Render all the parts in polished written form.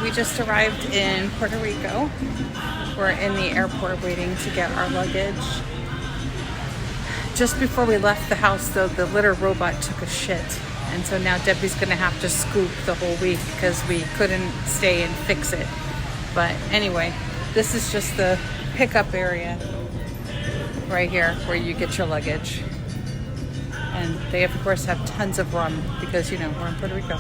We just arrived in Puerto Rico. We're in the airport waiting to get our luggage. Just before we left the house, though, the litter robot took a shit. And so now Debbie's gonna have to scoop the whole week because we couldn't stay and fix it. But anyway, this is just the pickup area right here where you get your luggage. And they, of course, have tons of rum because, you know, we're in Puerto Rico.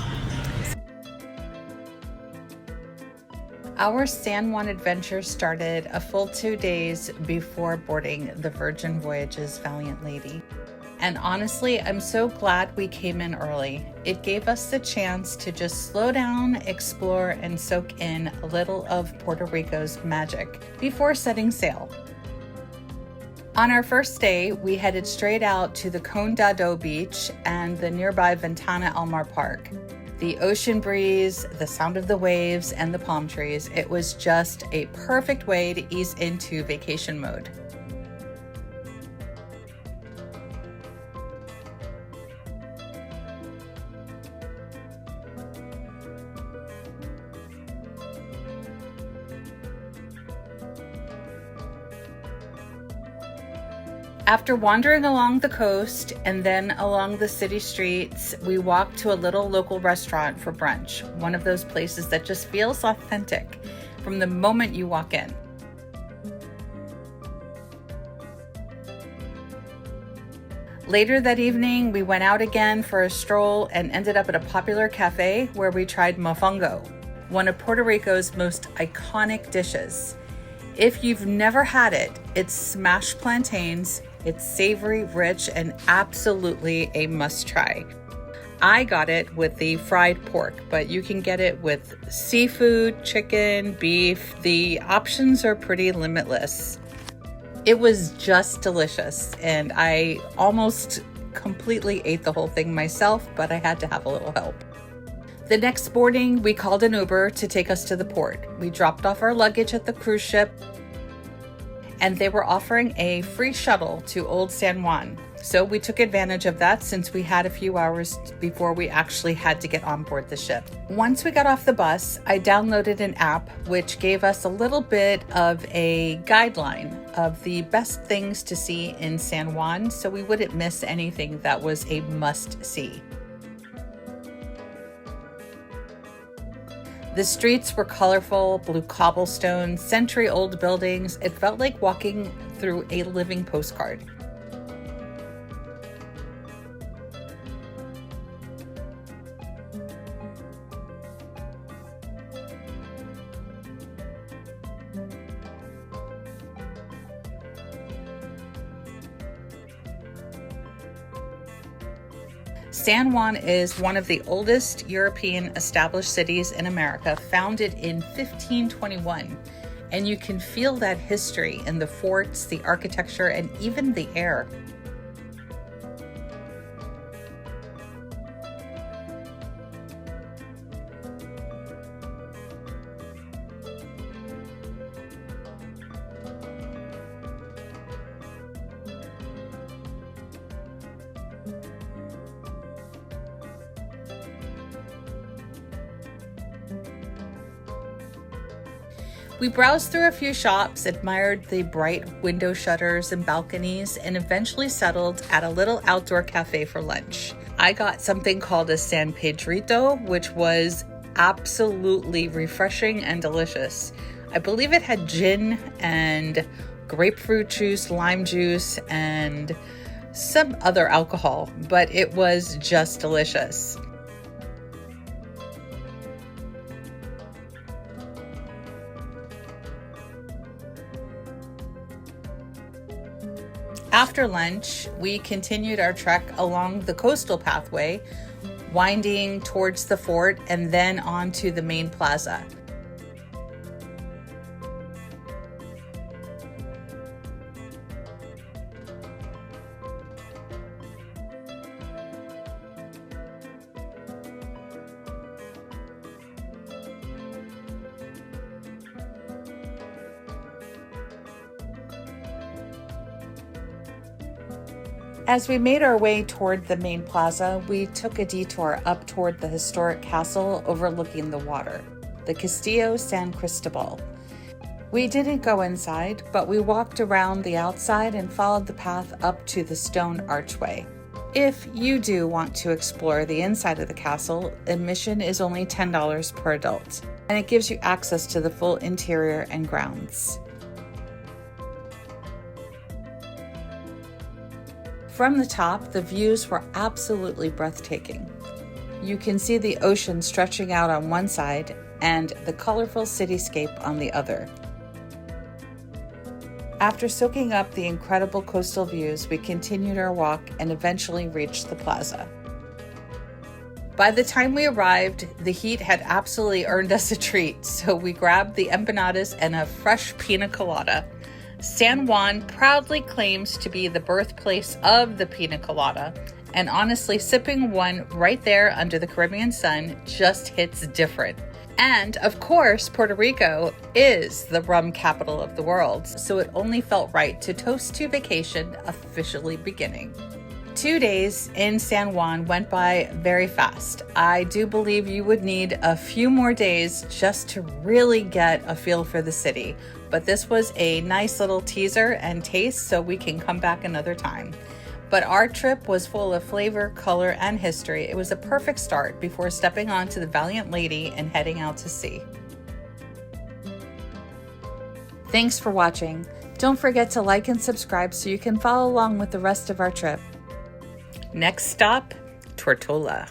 Our San Juan adventure started a full 2 days before boarding the Virgin Voyages Valiant Lady. And honestly, I'm so glad we came in early. It gave us the chance to just slow down, explore, and soak in a little of Puerto Rico's magic before setting sail. On our first day, we headed straight out to the Condado Beach and the nearby Ventana El Mar Park. The ocean breeze, the sound of the waves, and the palm trees, it was just a perfect way to ease into vacation mode. After wandering along the coast and then along the city streets, we walked to a little local restaurant for brunch, one of those places that just feels authentic from the moment you walk in. Later that evening, we went out again for a stroll and ended up at a popular cafe where we tried Mofongo, one of Puerto Rico's most iconic dishes. If you've never had it, it's smashed plantains. It's savory, rich, and absolutely a must-try. I got it with the fried pork, but you can get it with seafood, chicken, beef. The options are pretty limitless. It was just delicious, and I almost completely ate the whole thing myself, but I had to have a little help. The next morning, we called an Uber to take us to the port. We dropped off our luggage at the cruise ship, and they were offering a free shuttle to Old San Juan. So we took advantage of that since we had a few hours before we actually had to get on board the ship. Once we got off the bus, I downloaded an app which gave us a little bit of a guideline of the best things to see in San Juan so we wouldn't miss anything that was a must-see. The streets were colorful, blue cobblestone, century-old buildings. It felt like walking through a living postcard. San Juan is one of the oldest European established cities in America, founded in 1521. And you can feel that history in the forts, the architecture, and even the air. We browsed through a few shops, admired the bright window shutters and balconies, and eventually settled at a little outdoor cafe for lunch. I got something called a San Pedrito, which was absolutely refreshing and delicious. I believe it had gin and grapefruit juice, lime juice, and some other alcohol, but it was just delicious. After lunch, we continued our trek along the coastal pathway, winding towards the fort and then onto the main plaza. As we made our way toward the main plaza, we took a detour up toward the historic castle overlooking the water. the Castillo San Cristobal. We didn't go inside, but we walked around the outside and followed the path up to the stone archway. If you do want to explore the inside of the castle, admission is only $10 per adult, and it gives you access to the full interior and grounds. From the top, the views were absolutely breathtaking. You can see the ocean stretching out on one side and the colorful cityscape on the other. After soaking up the incredible coastal views, we continued our walk and eventually reached the plaza. By the time we arrived, the heat had absolutely earned us a treat, so we grabbed the empanadas and a fresh piña colada. San Juan proudly claims to be the birthplace of the piña colada, and honestly, sipping one right there under the Caribbean sun just hits different. And of course, Puerto Rico is the rum capital of the world, so it only felt right to toast to vacation officially beginning. 2 days in San Juan went by very fast. I do believe you would need a few more days just to really get a feel for the city, but this was a nice little teaser and taste, so we can come back another time. But our trip was full of flavor, color, and history. It was a perfect start before stepping onto the Valiant Lady and heading out to sea. Thanks for watching. Don't forget to like and subscribe so you can follow along with the rest of our trip. Next stop, Tortola.